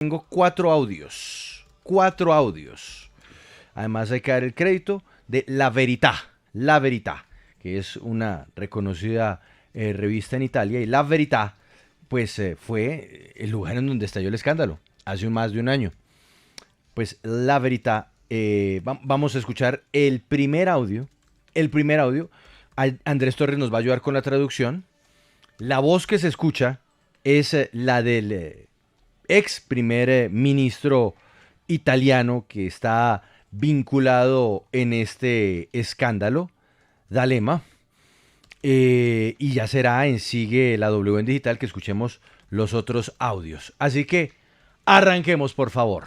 Tengo cuatro audios. Además hay que dar el crédito de La Verità, que es una reconocida revista en Italia. Y La Verità, pues fue el lugar en donde estalló el escándalo, hace más de un año. Pues La Verità, vamos a escuchar el primer audio. Andrés Torres nos va a ayudar con la traducción. La voz que se escucha es la del ex primer ministro italiano que está vinculado en este escándalo, D'Alema. Y ya será en Sigue la W en Digital que escuchemos los otros audios. Así que arranquemos, por favor.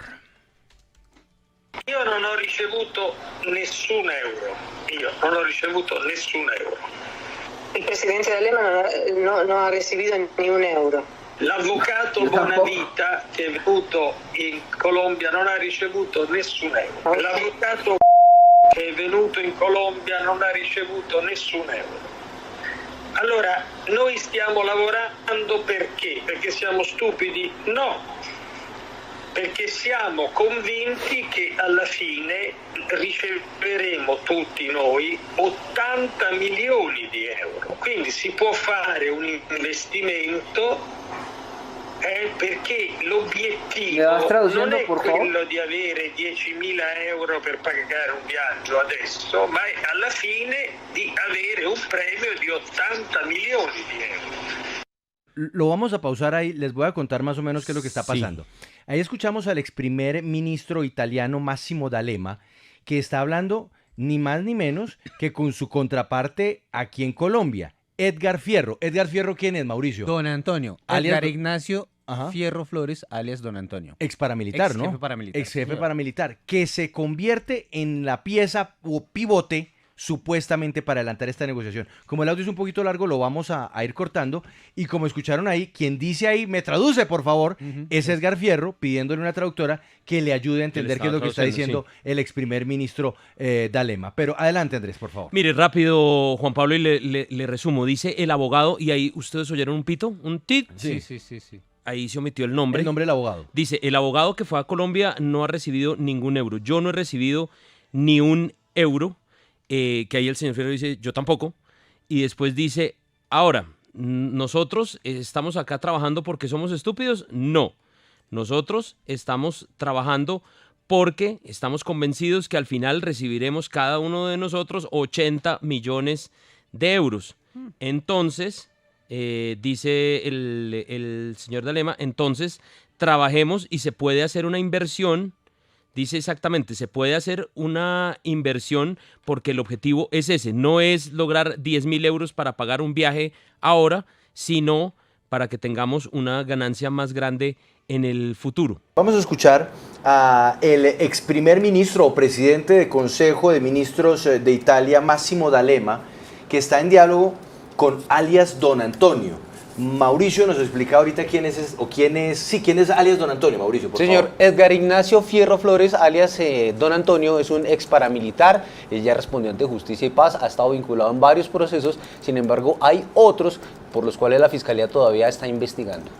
Io non ho ricevuto nessun euro. Il presidente D'Alema no ha recibido ni un euro. L'avvocato Bonavita che è venuto in Colombia non ha ricevuto nessun euro. L'avvocato che è venuto in Colombia non ha ricevuto nessun euro. Allora, noi stiamo lavorando perché? Perché siamo stupidi? No, perché siamo convinti che alla fine riceveremo tutti noi 80 milioni di euro. Quindi si può fare un investimento perché l'obiettivo non è quello di avere 10.000 euro per pagare un viaggio adesso, ma è alla fine di avere un premio di 80 milioni di euro. Lo vamos a pausar ahí, les voy a contar más o menos qué es lo que está pasando. Sí. Ahí escuchamos al ex primer ministro italiano Massimo D'Alema, que está hablando ni más ni menos que con su contraparte aquí en Colombia, Edgar Fierro. ¿Edgar Fierro quién es, Mauricio? Don Antonio, Edgar Ignacio Fierro Flores, alias Don Antonio. Ex paramilitar, ex ¿no? Jefe paramilitar. Ex jefe paramilitar, que se convierte en la pieza o pivote supuestamente para adelantar esta negociación. Como el audio es un poquito largo, lo vamos a ir cortando. Y como escucharon ahí, quien dice ahí, me traduce, por favor, es Edgar Fierro, pidiéndole a una traductora que le ayude a entender qué es lo que está diciendo el ex primer ministro D'Alema. Pero adelante, Andrés, por favor. Mire, rápido, Juan Pablo, y le resumo. Dice el abogado, y ahí ustedes oyeron un pito, un tit. Sí. Ahí se omitió el nombre. El nombre del abogado. Dice, el abogado que fue a Colombia no ha recibido ningún euro. Yo no he recibido ni un euro. Que ahí el señor Fierro dice, yo tampoco. Y después dice, ahora, ¿nosotros estamos acá trabajando porque somos estúpidos? No. Nosotros estamos trabajando porque estamos convencidos que al final recibiremos cada uno de nosotros 80 millones de euros. Entonces, dice el señor D'Alema, entonces trabajemos y se puede hacer una inversión. Dice exactamente, se puede hacer una inversión porque el objetivo es ese, no es lograr 10.000 euros para pagar un viaje ahora, sino para que tengamos una ganancia más grande en el futuro. Vamos a escuchar a el ex primer ministro o presidente del Consejo de Ministros de Italia, Massimo D'Alema, que está en diálogo con alias Don Antonio. Mauricio nos explica ahorita quién es alias Don Antonio, Mauricio, por Señor, favor. Edgar Ignacio Fierro Flores, alias Don Antonio, es un ex paramilitar, ya respondió ante Justicia y Paz, ha estado vinculado en varios procesos, sin embargo hay otros por los cuales la Fiscalía todavía está investigando.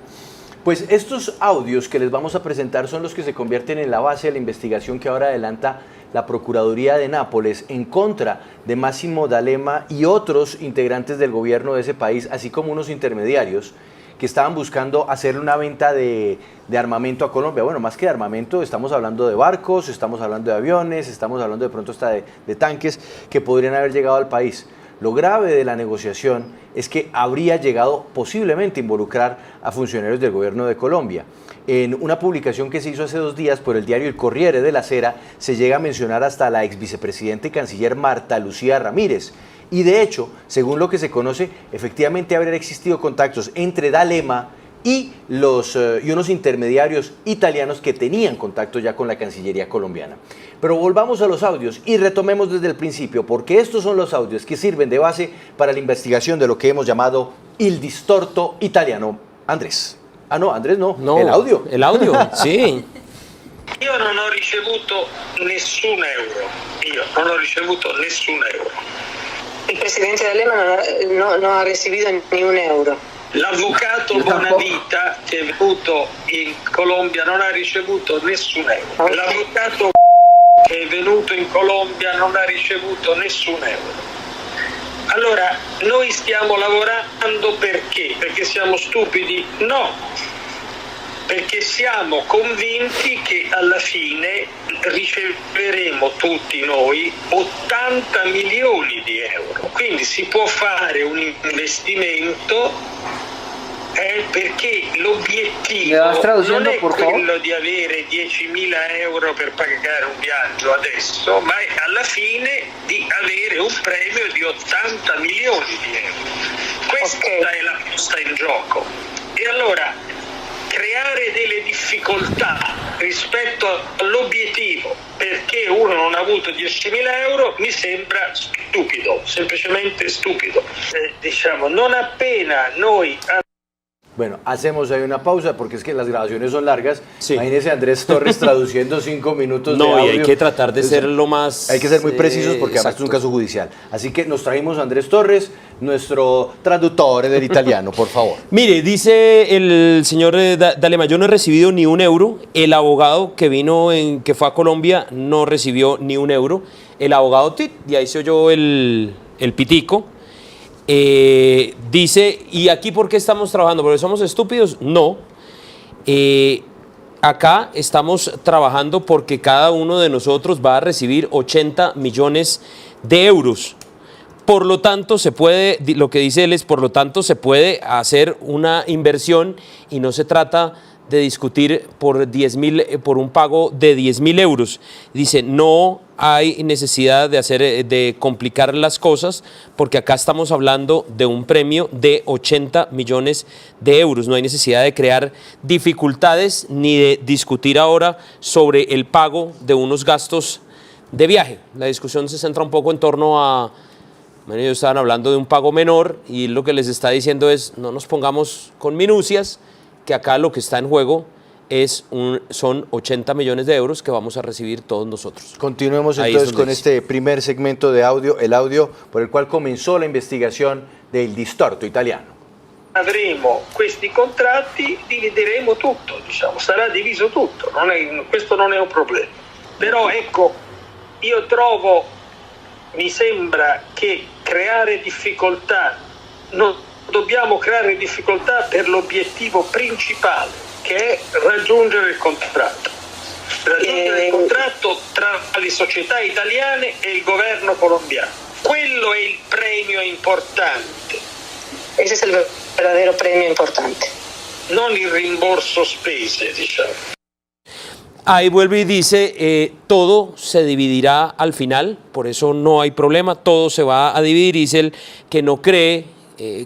Pues estos audios que les vamos a presentar son los que se convierten en la base de la investigación que ahora adelanta la Procuraduría de Nápoles en contra de Massimo D'Alema y otros integrantes del gobierno de ese país, así como unos intermediarios que estaban buscando hacerle una venta de armamento a Colombia. Bueno, más que de armamento, estamos hablando de barcos, estamos hablando de aviones, estamos hablando de pronto hasta de tanques que podrían haber llegado al país. Lo grave de la negociación es que habría llegado posiblemente a involucrar a funcionarios del gobierno de Colombia. En una publicación que se hizo hace 2 días por el diario El Corriere della Sera, se llega a mencionar hasta la ex vicepresidenta y canciller Marta Lucía Ramírez. Y de hecho, según lo que se conoce, efectivamente habrían existido contactos entre D'Alema y unos intermediarios italianos que tenían contacto ya con la Cancillería colombiana. Pero volvamos a los audios y retomemos desde el principio, porque estos son los audios que sirven de base para la investigación de lo que hemos llamado il distorto italiano. Andrés. Ah, no, Andrés no. El audio. El audio, sí. Io non ho ricevuto nessun euro. Il presidente D'Alema no ha recibido ni un euro. L'avvocato Bonavita che è venuto in Colombia non ha ricevuto nessun euro. L'avvocato che è venuto in Colombia non ha ricevuto nessun euro. Allora, noi stiamo lavorando perché? Perché siamo stupidi? No, perché siamo convinti che alla fine riceveremo tutti noi 80 milioni di euro. Quindi si può fare un investimento perché l'obiettivo non è quello di avere 10.000 euro per pagare un viaggio adesso, ma è alla fine di avere un premio di 80 milioni di euro. Questa è la posta in gioco. E allora creare delle difficoltà rispetto all'obiettivo perché uno non ha avuto 10.000 euro mi sembra stupido, semplicemente stupido. Diciamo, non appena noi... Bueno, hacemos ahí una pausa porque es que las grabaciones son largas. Sí. Imagínese Andrés Torres traduciendo 5 minutos de No, audio. y hay que tratar de ser lo más... Hay que ser muy precisos porque además es un caso judicial. Así que nos trajimos a Andrés Torres, nuestro traductor del italiano, por favor. Mire, dice el señor D'Alema, yo no he recibido ni un euro. El abogado que vino, que fue a Colombia, no recibió ni un euro. El abogado, y ahí se oyó el pitico. Dice, ¿y aquí por qué estamos trabajando? ¿Porque somos estúpidos? No. Acá estamos trabajando porque cada uno de nosotros va a recibir 80 millones de euros. Por lo tanto, se puede, lo que dice él es, por lo tanto, se puede hacer una inversión y no se trata de discutir por un pago de 10.000 euros. Dice, no hay necesidad de complicar las cosas porque acá estamos hablando de un premio de 80 millones de euros. No hay necesidad de crear dificultades ni de discutir ahora sobre el pago de unos gastos de viaje. La discusión se centra un poco en torno a... Bueno, ellos estaban hablando de un pago menor y lo que les está diciendo es no nos pongamos con minucias, que acá lo que está en juego son 80 millones de euros que vamos a recibir todos nosotros. Continuemos entonces con este primer segmento de audio, el audio por el cual comenzó la investigación del distorto italiano. Avremo questi contratti, divideremo tutto, diciamo, sarà diviso tutto, questo non è un problema. Però ecco, io trovo, mi sembra che creare difficoltà, dobbiamo creare difficoltà per l'obiettivo principale, che è raggiungere il contratto. Raggiungere il contratto tra le società italiane e il governo colombiano. Quello è il premio importante. Ese es el verdadero premio importante. Non il rimborso spese, diciamo. Ahí vuelve y dice, todo se dividirá al final, por eso no hay problema, todo se va a dividir. Dice él que no cree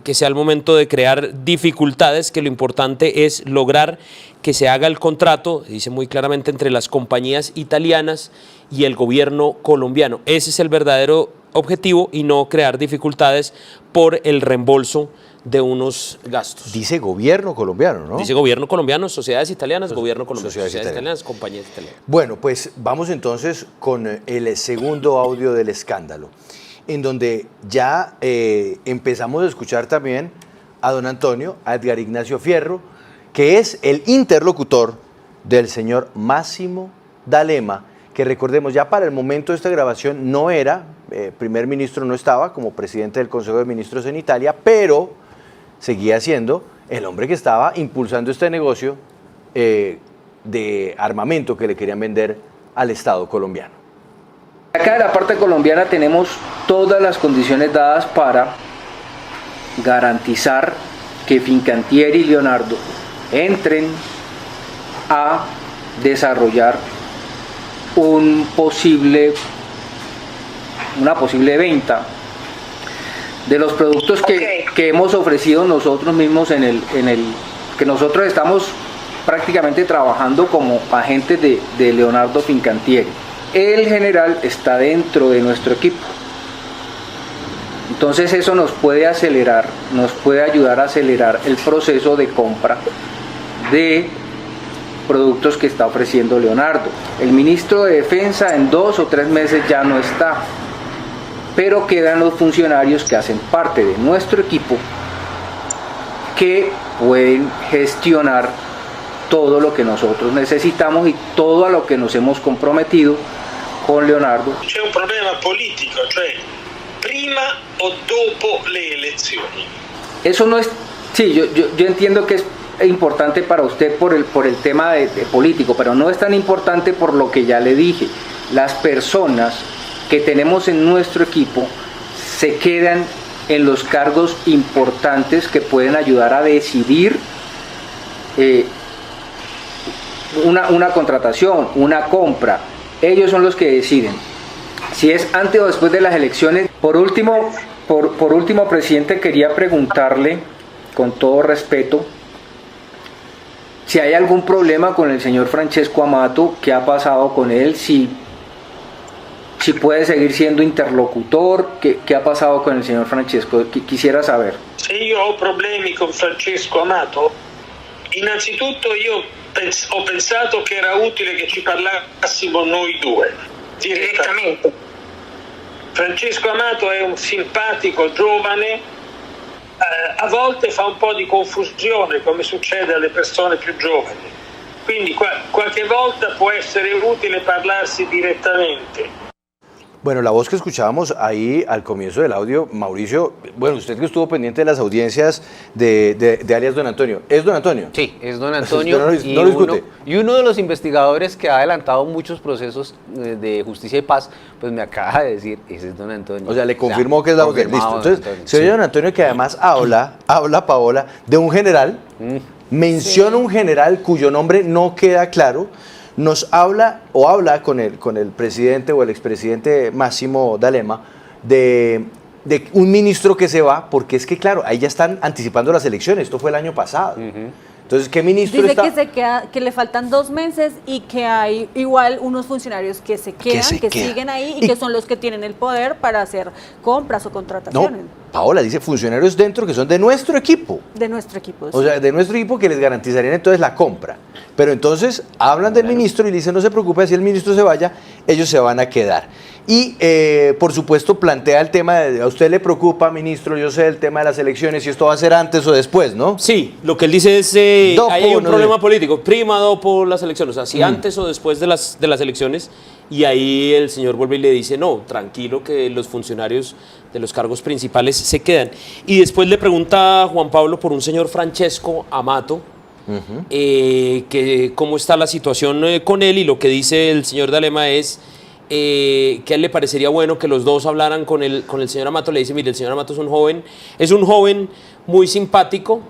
que sea el momento de crear dificultades, que lo importante es lograr que se haga el contrato, dice muy claramente, entre las compañías italianas y el gobierno colombiano. Ese es el verdadero objetivo y no crear dificultades por el reembolso de unos gastos. Dice gobierno colombiano, ¿no? Dice gobierno colombiano, sociedades italianas, gobierno colombiano, sociedades italianas, compañías italianas. Bueno, pues vamos entonces con el segundo audio del escándalo, en donde ya empezamos a escuchar también a don Antonio, a Edgar Ignacio Fierro, que es el interlocutor del señor Massimo D'Alema, que recordemos ya para el momento de esta grabación no era, primer ministro no estaba como presidente del Consejo de Ministros en Italia, pero seguía siendo el hombre que estaba impulsando este negocio de armamento que le querían vender al Estado colombiano. Acá de la parte colombiana tenemos todas las condiciones dadas para garantizar que Fincantieri y Leonardo entren a desarrollar una posible venta de los productos que hemos ofrecido nosotros mismos que nosotros estamos prácticamente trabajando como agentes de Leonardo Fincantieri. El general está dentro de nuestro equipo. Entonces eso nos puede acelerar, nos puede ayudar a acelerar el proceso de compra de productos que está ofreciendo Leonardo. El ministro de Defensa en 2 o 3 meses ya no está, pero quedan los funcionarios que hacen parte de nuestro equipo que pueden gestionar todo lo que nosotros necesitamos y todo a lo que nos hemos comprometido con Leonardo. C'è un problema politico, cioè prima o dopo le elezioni. Eso no es, sí, yo entiendo que es importante para usted por el tema de político, pero no es tan importante por lo que ya le dije. Las personas que tenemos en nuestro equipo se quedan en los cargos importantes que pueden ayudar a decidir una contratación, una compra. Ellos son los que deciden si es antes o después de las elecciones. Por último, presidente, quería preguntarle con todo respeto si hay algún problema con el señor Francesco Amato, qué ha pasado con él, si puede seguir siendo interlocutor, qué ha pasado con el señor Francesco, quisiera saber. Se io ho problemi con Francesco Amato, innanzitutto io ho pensato che era utile che ci parlassimo noi due, direttamente. Francesco Amato è un simpatico giovane, a volte fa un po' di confusione come succede alle persone più giovani, quindi qualche volta può essere utile parlarsi direttamente. Bueno, la voz que escuchábamos ahí al comienzo del audio, Mauricio, bueno, usted que estuvo pendiente de las audiencias de alias Don Antonio, ¿es Don Antonio? Sí, es Don Antonio. No lo discute. Y uno de los investigadores que ha adelantado muchos procesos de justicia y paz, pues me acaba de decir, ese es Don Antonio. O sea, le confirmó que es la voz de él. Listo. Entonces, se oye Don Antonio que además habla Paola, de un general, menciona un general cuyo nombre no queda claro, nos habla con el presidente o el expresidente Massimo D'Alema de un ministro que se va, porque es que claro, ahí ya están anticipando las elecciones, esto fue el año pasado. Entonces, ¿qué ministro dice está? que le faltan 2 meses y que hay igual unos funcionarios que se quedan, siguen ahí y que son los que tienen el poder para hacer compras o contrataciones. No, Paola dice funcionarios dentro que son de nuestro equipo. De nuestro equipo. O sea, de nuestro equipo que les garantizarían entonces la compra. Pero entonces hablan del ministro y le dicen no se preocupe, si el ministro se vaya, ellos se van a quedar. Y por supuesto plantea el tema de, ¿a usted le preocupa, ministro? Yo sé el tema de las elecciones, si esto va a ser antes o después, ¿no? Sí, lo que él dice es, hay un problema político, prima dopo las elecciones, o sea, si antes o después de las elecciones, y ahí el señor vuelve y le dice, no, tranquilo que los funcionarios de los cargos principales se quedan. Y después le pregunta a Juan Pablo por un señor Francesco Amato, que cómo está la situación con él, y lo que dice el señor D'Alema es que a él le parecería bueno que los dos hablaran con el señor Amato. Le dice, mire, el señor Amato es un joven muy simpático,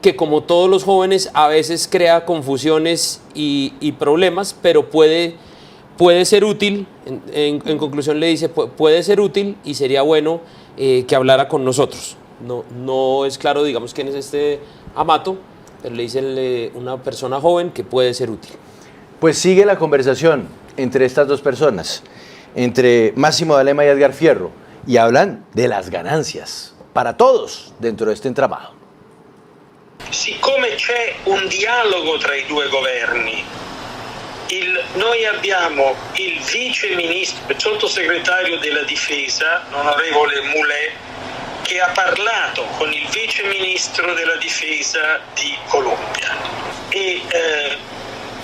que como todos los jóvenes a veces crea confusiones y problemas, pero puede ser útil, en conclusión le dice, puede ser útil y sería bueno que hablara con nosotros. No es claro, digamos, quién es este Amato, pero le dice una persona joven que puede ser útil. Pues sigue la conversación entre estas dos personas, entre Massimo D'Alema y Edgar Fierro, y hablan de las ganancias para todos dentro de este entramado. Siccome c'è un dialogo tra i due governi, noi abbiamo il vice ministro, il sottosegretario della difesa, l'onorevole Moulet, che ha parlato con il vice ministro della difesa di Colombia e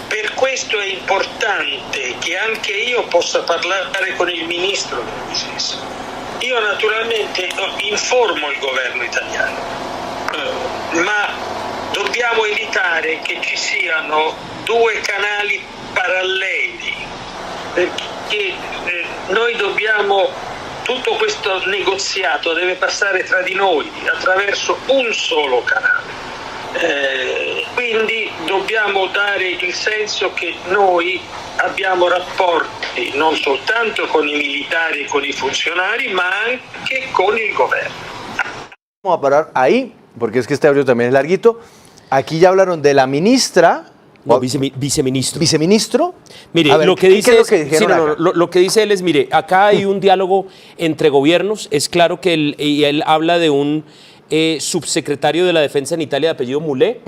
per questo è importante che anche io possa parlare con il ministro della difesa. Io naturalmente informo il governo italiano, ma dobbiamo evitare che ci siano 2 canali paralleli, perché noi tutto questo negoziato deve passare tra di noi attraverso un solo canale. Quindi dobbiamo dare il senso che noi abbiamo rapporti non soltanto con i militari e con i funzionari, ma anche con il governo. Vamos a parar ahí, porque es que este audio también es larguito. Aquí ya hablaron de la ministra. No, viceministro. ¿Viceministro? Mire, ver, lo que dice lo que dice él es, mire, acá hay un diálogo entre gobiernos. Es claro que él habla de un subsecretario de la Defensa en Italia de apellido Moulet,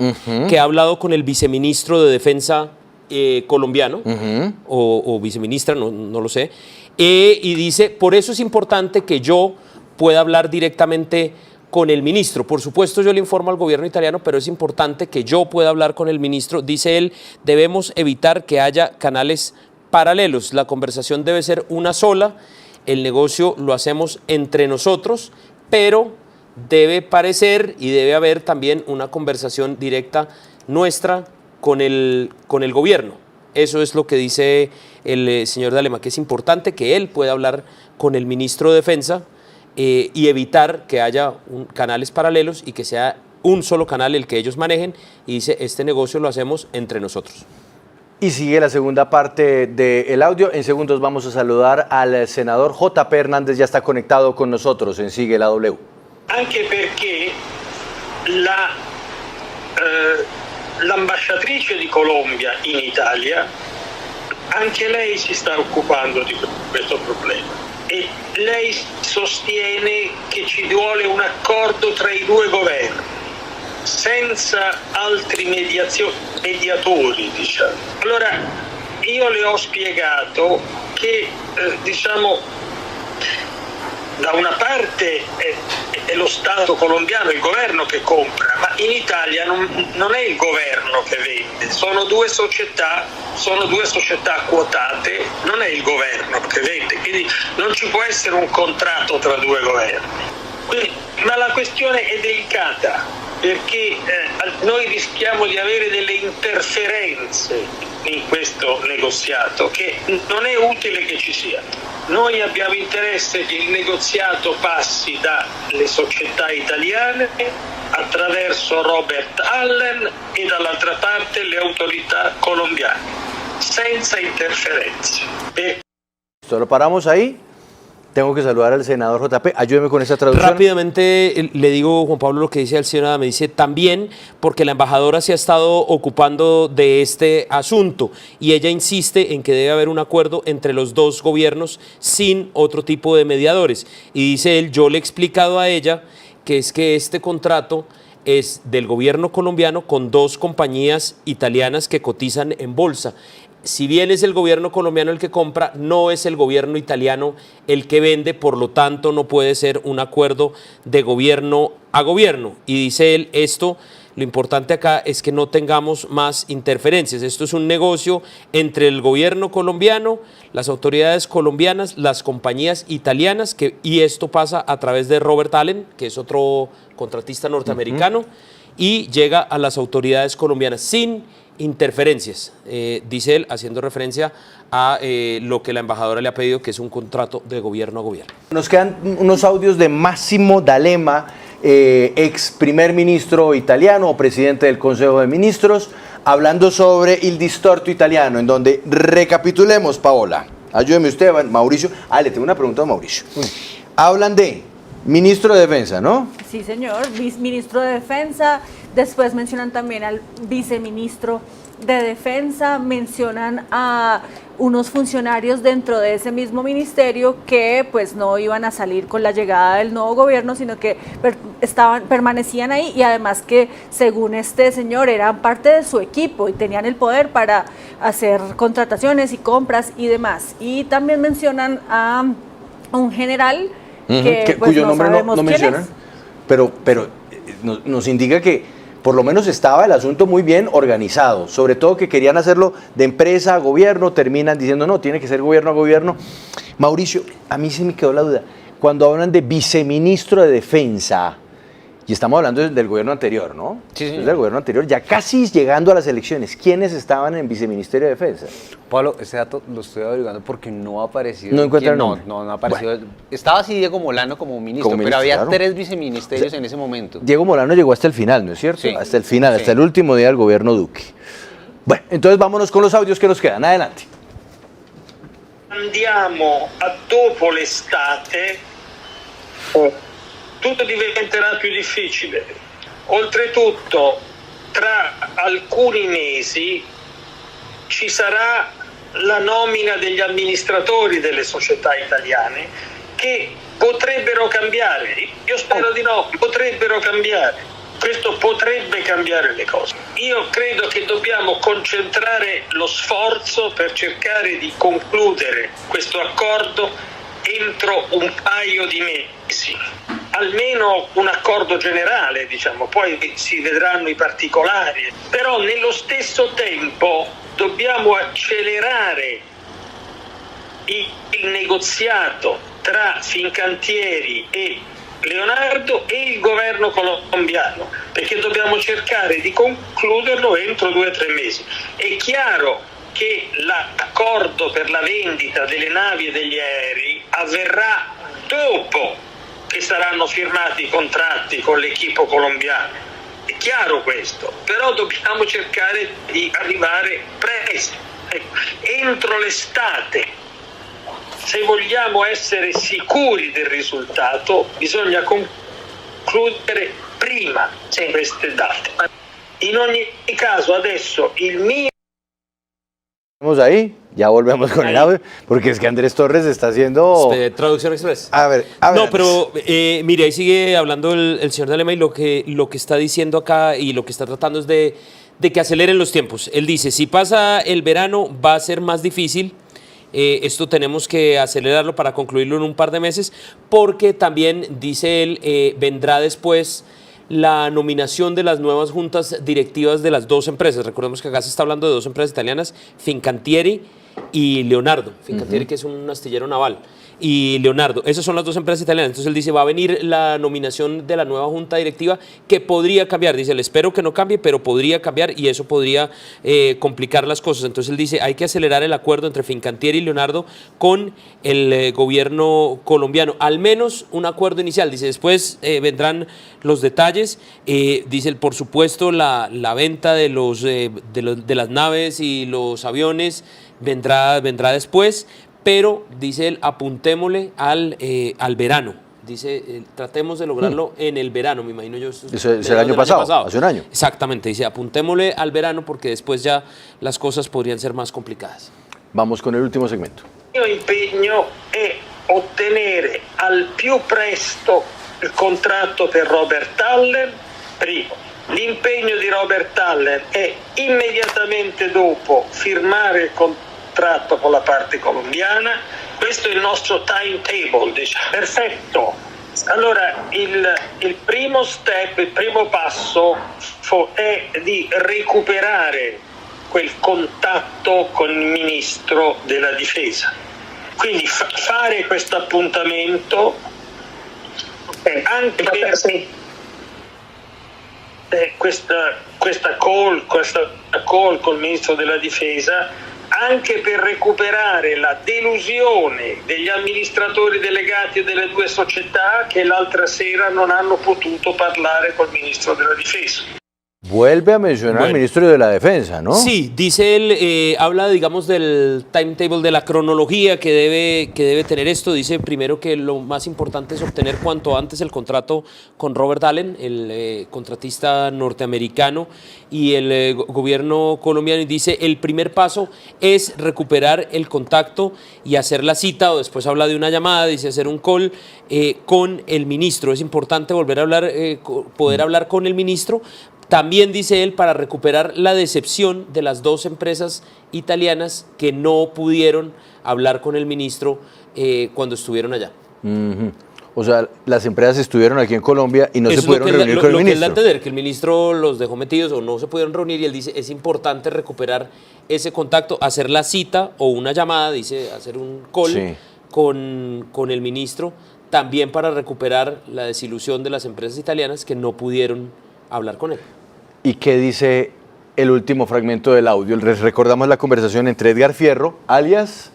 que ha hablado con el viceministro de Defensa colombiano, o viceministra, no lo sé, y dice, por eso es importante que yo pueda hablar directamente con el ministro. Por supuesto, yo le informo al gobierno italiano, pero es importante que yo pueda hablar con el ministro. Dice él, debemos evitar que haya canales paralelos. La conversación debe ser una sola. El negocio lo hacemos entre nosotros, pero debe parecer y debe haber también una conversación directa nuestra con el gobierno. Eso es lo que dice el señor D'Alema, que es importante que él pueda hablar con el ministro de Defensa y evitar que haya canales paralelos y que sea un solo canal el que ellos manejen, y dice, este negocio lo hacemos entre nosotros. Y sigue la segunda parte del audio. En segundos vamos a saludar al senador J.P. Hernández, ya está conectado con nosotros en Sigue la W. Anche perché l'ambasciatrice di Colombia in Italia, anche lei si sta occupando di questo problema e lei sostiene che ci vuole un accordo tra i due governi senza altri mediatori, diciamo. Allora io le ho spiegato che da una parte è lo Stato colombiano, il governo che compra, ma in Italia non è il governo che vende, sono due società quotate, non è il governo che vende, quindi non ci può essere un contratto tra due governi. Ma la questione è delicata, perché noi rischiamo di avere delle interferenze in questo negoziato che non è utile che ci sia. Noi abbiamo interesse che il negoziato passi dalle società italiane attraverso Robert Allen e dall'altra parte le autorità colombiane, senza interferenze. Lo paramos ahí. Tengo que saludar al senador JP. Ayúdeme con esa traducción. Rápidamente le digo, Juan Pablo, lo que dice el señor, me dice también porque la embajadora se ha estado ocupando de este asunto y ella insiste en que debe haber un acuerdo entre los dos gobiernos sin otro tipo de mediadores. Y dice él, yo le he explicado a ella que es que este contrato es del gobierno colombiano con dos compañías italianas que cotizan en bolsa. Si bien es el gobierno colombiano el que compra, no es el gobierno italiano el que vende, por lo tanto no puede ser un acuerdo de gobierno a gobierno. Y dice él, lo importante acá es que no tengamos más interferencias. Esto es un negocio entre el gobierno colombiano, las autoridades colombianas, las compañías italianas, y esto pasa a través de Robert Allen, que es otro contratista norteamericano, y llega a las autoridades colombianas sin interferencias, dice él, haciendo referencia a lo que la embajadora le ha pedido, que es un contrato de gobierno a gobierno. Nos quedan unos audios de Massimo D'Alema, ex primer ministro italiano o presidente del Consejo de Ministros, hablando sobre el distorto italiano, en donde, recapitulemos, Paola, ayúdeme usted, Mauricio. Le tengo una pregunta a Mauricio. Hablan de ministro de Defensa, ¿no? Sí, señor, ministro de Defensa. Después mencionan también al viceministro de Defensa, mencionan a unos funcionarios dentro de ese mismo ministerio que pues no iban a salir con la llegada del nuevo gobierno, sino que permanecían ahí, y además que según este señor eran parte de su equipo y tenían el poder para hacer contrataciones y compras y demás. Y también mencionan a un general que pues, cuyo nombre no mencionan, pero nos indica que por lo menos estaba el asunto muy bien organizado, sobre todo que querían hacerlo de empresa a gobierno, terminan diciendo no, tiene que ser gobierno a gobierno. Mauricio, a mí sí me quedó la duda, cuando hablan de viceministro de Defensa, y estamos hablando del gobierno anterior, ¿no? Sí, sí. Del gobierno anterior, ya casi llegando a las elecciones, ¿quiénes estaban en viceministerio de Defensa? Pablo, ese dato lo estoy averiguando porque no ha aparecido. No encuentra el nombre. No ha aparecido. Bueno. Estaba así Diego Molano como ministro, pero había tres viceministerios en ese momento. Diego Molano llegó hasta el final, ¿no es cierto? Sí. Hasta el final, hasta el último día del gobierno Duque. Bueno, entonces vámonos con los audios que nos quedan. Adelante. Andiamo a dopo l'estate, tutto diventerà più difficile. Oltretutto, tra alcuni mesi ci sarà la nomina degli amministratori delle società italiane che potrebbero cambiare. Io spero di no, potrebbero cambiare. Questo potrebbe cambiare le cose. Io credo che dobbiamo concentrare lo sforzo per cercare di concludere questo accordo entro un paio di mesi. almeno un accordo generale, diciamo, poi si vedranno i particolari, però nello stesso tempo dobbiamo accelerare il negoziato tra Fincantieri e Leonardo e il governo colombiano, perché dobbiamo cercare di concluderlo entro 2 o 3 mesi. È chiaro che l'accordo per la vendita delle navi e degli aerei avverrà dopo che saranno firmati i contratti con l'equipo colombiana. È chiaro questo, però dobbiamo cercare di arrivare presto, entro l'estate. Se vogliamo essere sicuri del risultato, bisogna concludere prima queste date. In ogni caso, adesso il mio... Estamos ahí, ya volvemos con el audio, porque es que Andrés Torres está haciendo... Traducción Express. A ver. No, pero mire, ahí sigue hablando el señor de Lema y lo que está diciendo acá y lo que está tratando es de que aceleren los tiempos. Él dice, si pasa el verano va a ser más difícil. Esto tenemos que acelerarlo para concluirlo en un par de meses, porque también, dice él, vendrá después la nominación de las nuevas juntas directivas de las 2 empresas. Recordemos que acá se está hablando de 2 empresas italianas, Fincantieri y Leonardo. Fincantieri, que es un astillero naval, y Leonardo. Esas son las 2 empresas italianas. Entonces él dice, va a venir la nominación de la nueva junta directiva que podría cambiar. Dice, le espero que no cambie, pero podría cambiar y eso podría complicar las cosas. Entonces él dice, hay que acelerar el acuerdo entre Fincantieri y Leonardo con el gobierno colombiano. Al menos un acuerdo inicial. Dice, después vendrán los detalles. Dice, por supuesto, la venta de las naves y los aviones vendrá después. Pero, dice él, apuntémosle al verano. Dice, tratemos de lograrlo en el verano, me imagino yo. Es el año pasado, hace un año. Exactamente, dice, apuntémosle al verano porque después ya las cosas podrían ser más complicadas. Vamos con el último segmento. Il mio impegno è ottenere al più presto il contratto per Robert Haller, primo. L'impegno di Robert Haller è immediatamente dopo firmare il contratto con la parte colombiana. Questo è il nostro timetable, diciamo. Perfetto. Allora il primo step, il primo passo è di recuperare quel contatto con il ministro della difesa, quindi fare questo appuntamento anche per questa call col ministro della difesa, anche per recuperare la delusione degli amministratori delegati e delle 2 società che l'altra sera non hanno potuto parlare col ministro della difesa. Vuelve a mencionar al ministro de la Defensa, ¿no? Sí, dice él, habla, digamos, del timetable, de la cronología que debe tener esto. Dice primero que lo más importante es obtener cuanto antes el contrato con Robert Allen, el contratista norteamericano, y el gobierno colombiano. Y dice, el primer paso es recuperar el contacto y hacer la cita, o después habla de una llamada, dice hacer un call con el ministro. Es importante volver a hablar, poder hablar con el ministro. También, dice él, para recuperar la decepción de las 2 empresas italianas que no pudieron hablar con el ministro cuando estuvieron allá. O sea, las empresas estuvieron aquí en Colombia y no se pudieron reunir con el ministro. Lo que él da a entender, que el ministro los dejó metidos o no se pudieron reunir, y él dice, es importante recuperar ese contacto, hacer la cita o una llamada, dice, hacer un call con el ministro, también para recuperar la desilusión de las empresas italianas que no pudieron hablar con él. ¿Y qué dice el último fragmento del audio? Les recordamos la conversación entre Edgar Fierro, alias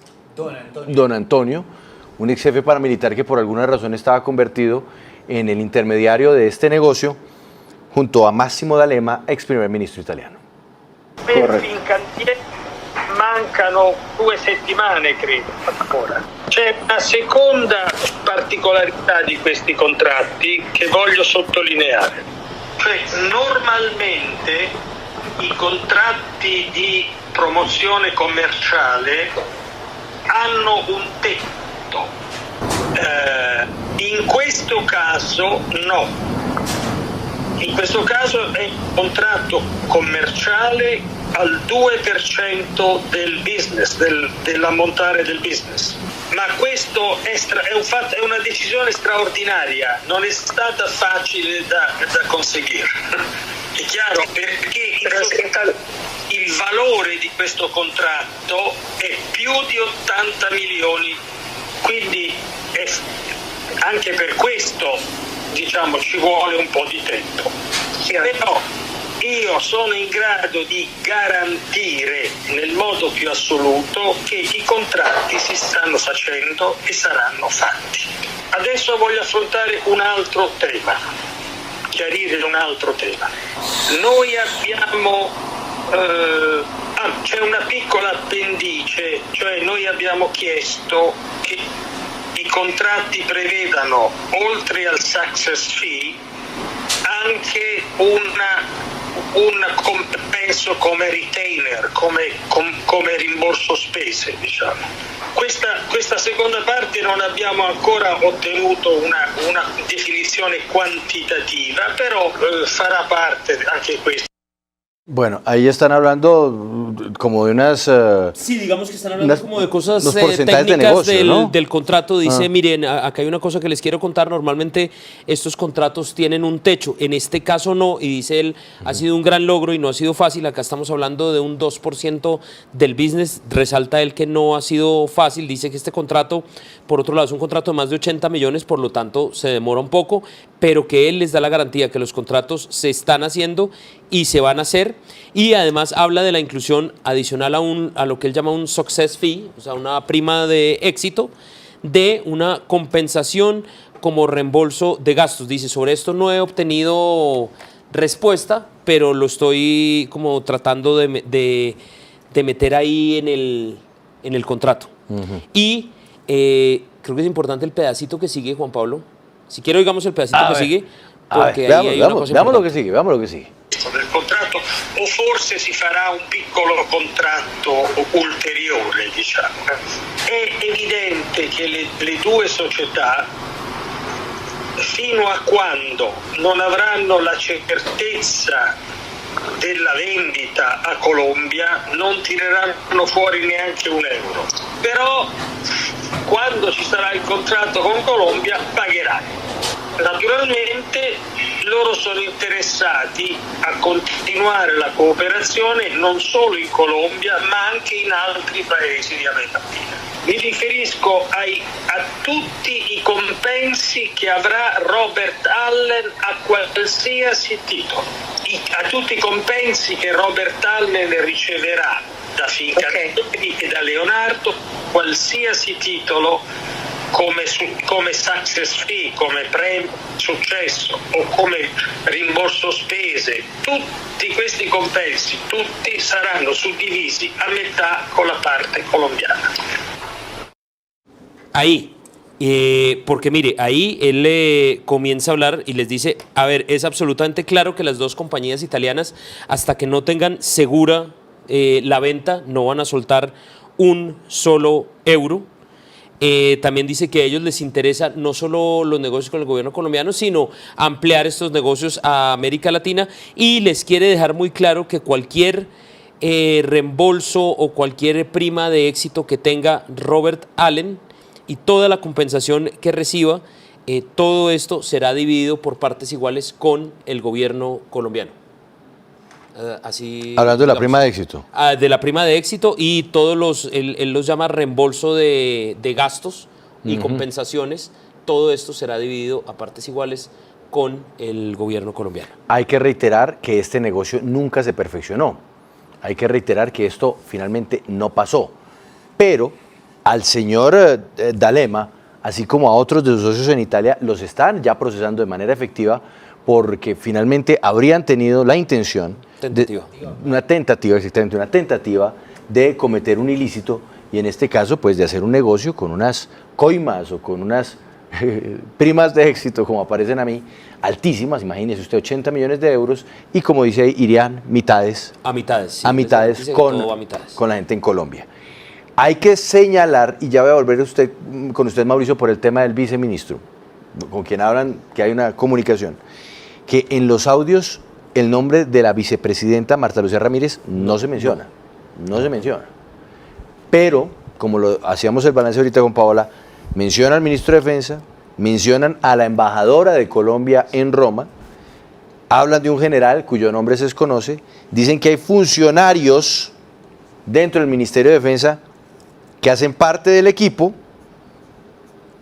Don Antonio, un ex jefe paramilitar que por alguna razón estaba convertido en el intermediario de este negocio, junto a Massimo D'Alema, ex primer ministro italiano. Per Fincantieri mancano 2 settimane, credo, ancora. C'è una seconda particolarità di questi contratti che voglio sottolineare. Cioè, normalmente i contratti di promozione commerciale hanno un tetto. In questo caso no. In questo caso è un contratto commerciale al 2% del business, dell'ammontare del business. Ma questo è una decisione straordinaria, non è stata facile da conseguire. È chiaro, perché il valore di questo contratto è più di 80 milioni, quindi anche per questo, diciamo, ci vuole un po' di tempo. Però io sono in grado di garantire nel modo più assoluto che i contratti si stanno facendo e saranno fatti. Adesso voglio affrontare un altro tema, chiarire un altro tema. Noi abbiamo, c'è una piccola appendice, cioè noi abbiamo chiesto che i contratti prevedano, oltre al success fee, anche un compenso come retainer, come rimborso spese, diciamo. Questa seconda parte non abbiamo ancora ottenuto una definizione quantitativa, però fará parte anche questo. Bueno, ahí están hablando como de unas... Sí, digamos que están hablando como de cosas los porcentajes técnicas de negocio, ¿no? del contrato. Dice, miren, acá hay una cosa que les quiero contar. Normalmente estos contratos tienen un techo. En este caso no. Y dice él, ha sido un gran logro y no ha sido fácil. Acá estamos hablando de un 2% del business. Resalta él que no ha sido fácil. Dice que este contrato, por otro lado, es un contrato de más de 80 millones, por lo tanto se demora un poco, pero que él les da la garantía que los contratos se están haciendo y se van a hacer. Y además habla de la inclusión adicional a lo que él llama un success fee, o sea, una prima de éxito, de una compensación como reembolso de gastos. Dice, sobre esto no he obtenido respuesta, pero lo estoy como tratando de meter ahí en el contrato. Y creo que es importante el pedacito que sigue, Juan Pablo. Si quiero, digamos el pedacito que sigue, porque ahí hay una cosa veamos lo importante. veamos lo que sigue. Del contratto, o forse si farà un piccolo contratto ulteriore, diciamo. È evidente che le due società, fino a quando non avranno la certezza della vendita a Colombia, non tireranno fuori neanche un euro. Però quando ci sarà il contratto con Colombia pagheranno. Naturalmente loro sono interessati a continuare la cooperazione non solo in Colombia ma anche in altri paesi di America Latina. Mi riferisco a tutti i compensi che avrà Robert Allen a qualsiasi titolo, a tutti i compensi che Robert Allen riceverà da Fincantieri e da Leonardo, qualsiasi titolo, come success fee, come premio successo o come rimborso spese. Tutti questi compensi, tutti saranno suddivisi a metà con la parte colombiana. Ahí, porque mire, ahí él comienza a hablar y les dice, a ver, es absolutamente claro que las dos compañías italianas, hasta que no tengan segura la venta, no van a soltar un solo euro. También dice que a ellos les interesa no solo los negocios con el gobierno colombiano, sino ampliar estos negocios a América Latina, y les quiere dejar muy claro que cualquier reembolso o cualquier prima de éxito que tenga Robert Allen y toda la compensación que reciba, todo esto será dividido por partes iguales con el gobierno colombiano. Así, hablando de la prima de éxito. De la prima de éxito y todos él los llama reembolso de gastos y compensaciones. Todo esto será dividido a partes iguales con el gobierno colombiano. Hay que reiterar que este negocio nunca se perfeccionó. Hay que reiterar que esto finalmente no pasó. Pero al señor D'Alema, así como a otros de sus socios en Italia, los están ya procesando de manera efectiva, porque finalmente habrían tenido la intención, una tentativa de cometer un ilícito, y en este caso pues de hacer un negocio con unas coimas o con unas primas de éxito, como aparecen a mí, altísimas. Imagínese usted, 80 millones de euros, y como dice ahí, irían mitades a mitades, sí, con la gente en Colombia. Hay que señalar, y ya voy a volver con usted, Mauricio, por el tema del viceministro, con quien hablan, que hay una comunicación, que en los audios el nombre de la vicepresidenta Marta Lucía Ramírez no se menciona, no se menciona. Pero, como lo hacíamos el balance ahorita con Paola, menciona al ministro de Defensa, mencionan a la embajadora de Colombia en Roma, hablan de un general cuyo nombre se desconoce, dicen que hay funcionarios dentro del Ministerio de Defensa que hacen parte del equipo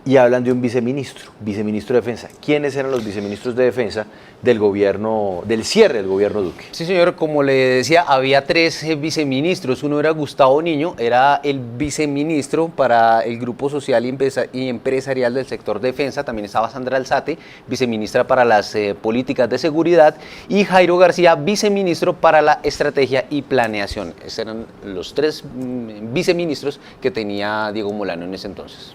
y hablan de un viceministro de Defensa. ¿Quiénes eran los viceministros de Defensa del gobierno, del cierre del gobierno Duque? Sí, señor, como le decía, había 3 viceministros. Uno era Gustavo Niño, era el viceministro para el Grupo Social y Empresarial del sector defensa. También estaba Sandra Alzate, viceministra para las políticas de seguridad, y Jairo García, viceministro para la estrategia y planeación. Esos eran los 3 viceministros que tenía Diego Molano en ese entonces.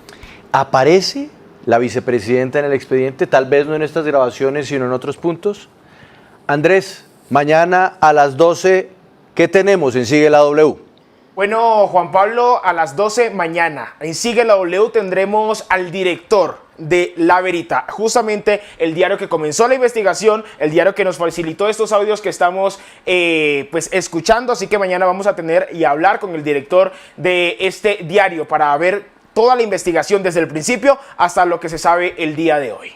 ¿Aparece la vicepresidenta en el expediente? Tal vez no en estas grabaciones, sino en otros puntos. Andrés, mañana a las 12, ¿qué tenemos en Sigue la W? Bueno, Juan Pablo, a las 12 mañana en Sigue la W tendremos al director de La Verita, justamente el diario que comenzó la investigación, el diario que nos facilitó estos audios que estamos pues escuchando. Así que mañana vamos a tener y hablar con el director de este diario para ver toda la investigación desde el principio hasta lo que se sabe el día de hoy.